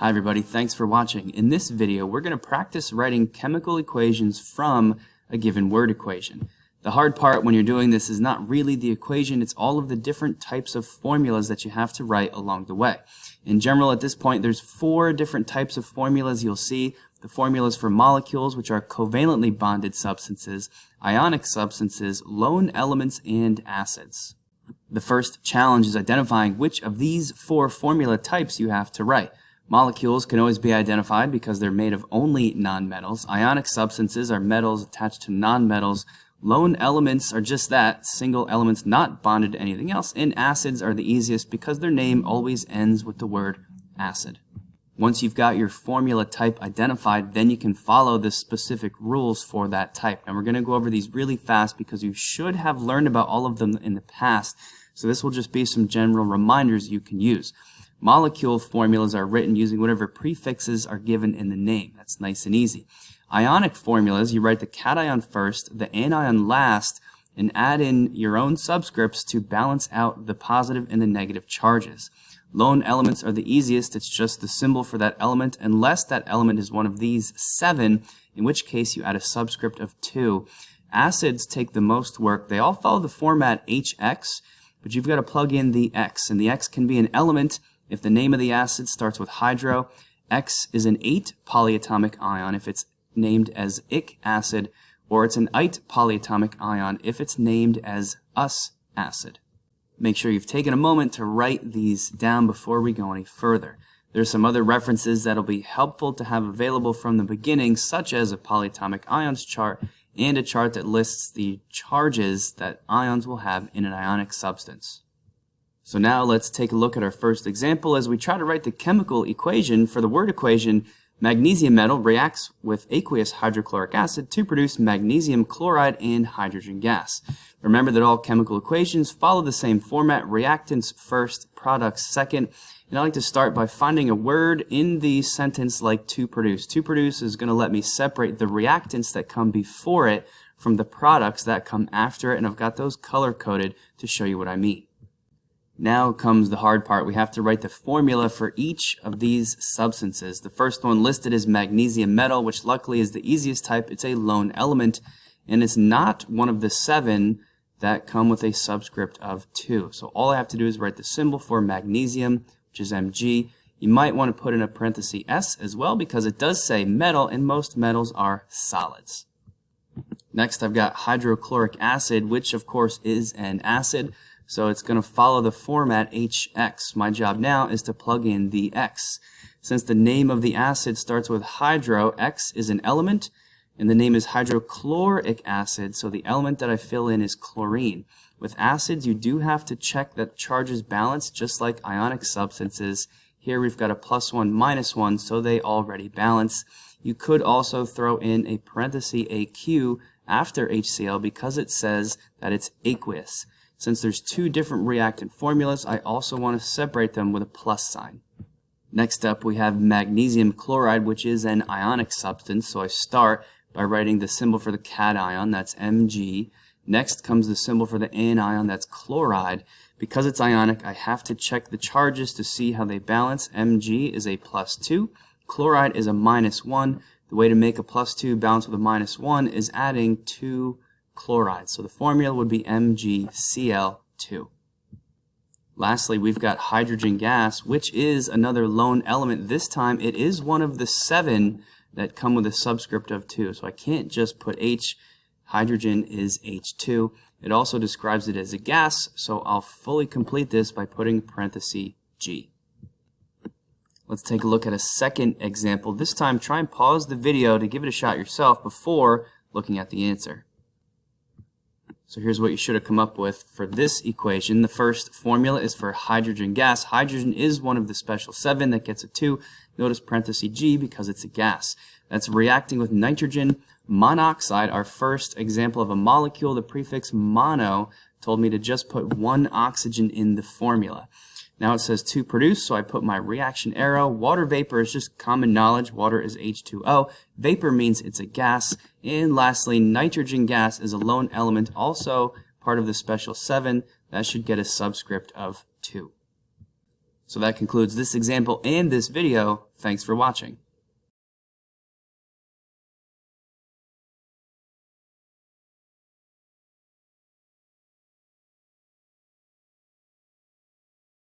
Hi everybody, thanks for watching. In this video, we're going to practice writing chemical equations from a given word equation. The hard part when you're doing this is not really the equation, it's all of the different types of formulas that you have to write along the way. In general, at this point, there's 4 different types of formulas you'll see. The formulas for molecules, which are covalently bonded substances, ionic substances, lone elements, and acids. The first challenge is identifying which of these 4 formula types you have to write. Molecules can always be identified because they're made of only nonmetals. Ionic substances are metals attached to nonmetals. Lone elements are just that, single elements not bonded to anything else. And acids are the easiest because their name always ends with the word acid. Once you've got your formula type identified, then you can follow the specific rules for that type. And we're going to go over these really fast because you should have learned about all of them in the past. So this will just be some general reminders you can use. Molecule formulas are written using whatever prefixes are given in the name. That's nice and easy. Ionic formulas, you write the cation first, the anion last, and add in your own subscripts to balance out the positive and the negative charges. Lone elements are the easiest. It's just the symbol for that element, unless that element is one of these 7, in which case you add a subscript of 2. Acids take the most work. They all follow the format HX, but you've got to plug in the X, and the X can be an element if the name of the acid starts with hydro. X is an 8 polyatomic ion if it's named as ic acid, or it's an ite polyatomic ion if it's named as us acid. Make sure you've taken a moment to write these down before we go any further. There's some other references that'll be helpful to have available from the beginning, such as a polyatomic ions chart and a chart that lists the charges that ions will have in an ionic substance. So now let's take a look at our first example as we try to write the chemical equation for the word equation. Magnesium metal reacts with aqueous hydrochloric acid to produce magnesium chloride and hydrogen gas. Remember that all chemical equations follow the same format: reactants first, products second. And I like to start by finding a word in the sentence like to produce. To produce is going to let me separate the reactants that come before it from the products that come after it, and I've got those color-coded to show you what I mean. Now comes the hard part. We have to write the formula for each of these substances. The first one listed is magnesium metal, which luckily is the easiest type. It's a lone element, and it's not one of the 7 that come with a subscript of 2. So all I have to do is write the symbol for magnesium, which is Mg. You might want to put in a parenthesis S as well because it does say metal, and most metals are solids. Next, I've got hydrochloric acid, which of course is an acid. So it's going to follow the format HX. My job now is to plug in the X. Since the name of the acid starts with hydro, X is an element, and the name is hydrochloric acid, so the element that I fill in is chlorine. With acids, you do have to check that charges balance, just like ionic substances. Here we've got a +1, -1, so they already balance. You could also throw in a parenthesis AQ after HCl because it says that it's aqueous. Since there's 2 different reactant formulas, I also want to separate them with a plus sign. Next up, we have magnesium chloride, which is an ionic substance, so I start by writing the symbol for the cation, that's Mg. Next comes the symbol for the anion, that's chloride. Because it's ionic, I have to check the charges to see how they balance. Mg is a +2, chloride is a -1. The way to make a +2 balance with a -1 is adding 2 chloride. So the formula would be MgCl2. Lastly, we've got hydrogen gas, which is another lone element. This time it is one of the 7 that come with a subscript of 2. So I can't just put H. Hydrogen is H2. It also describes it as a gas, so I'll fully complete this by putting parenthesis G. Let's take a look at a second example. This time try and pause the video to give it a shot yourself before looking at the answer. So here's what you should have come up with for this equation. The first formula is for hydrogen gas. Hydrogen is one of the special 7 that gets a 2. Notice parenthesis G because it's a gas. That's reacting with nitrogen monoxide, our first example of a molecule. The prefix mono told me to just put 1 oxygen in the formula. Now it says to produce, so I put my reaction arrow. Water vapor is just common knowledge. Water is H2O. Vapor means it's a gas. And lastly, nitrogen gas is a lone element, also part of the special 7. That should get a subscript of 2. So that concludes this example and this video. Thanks for watching.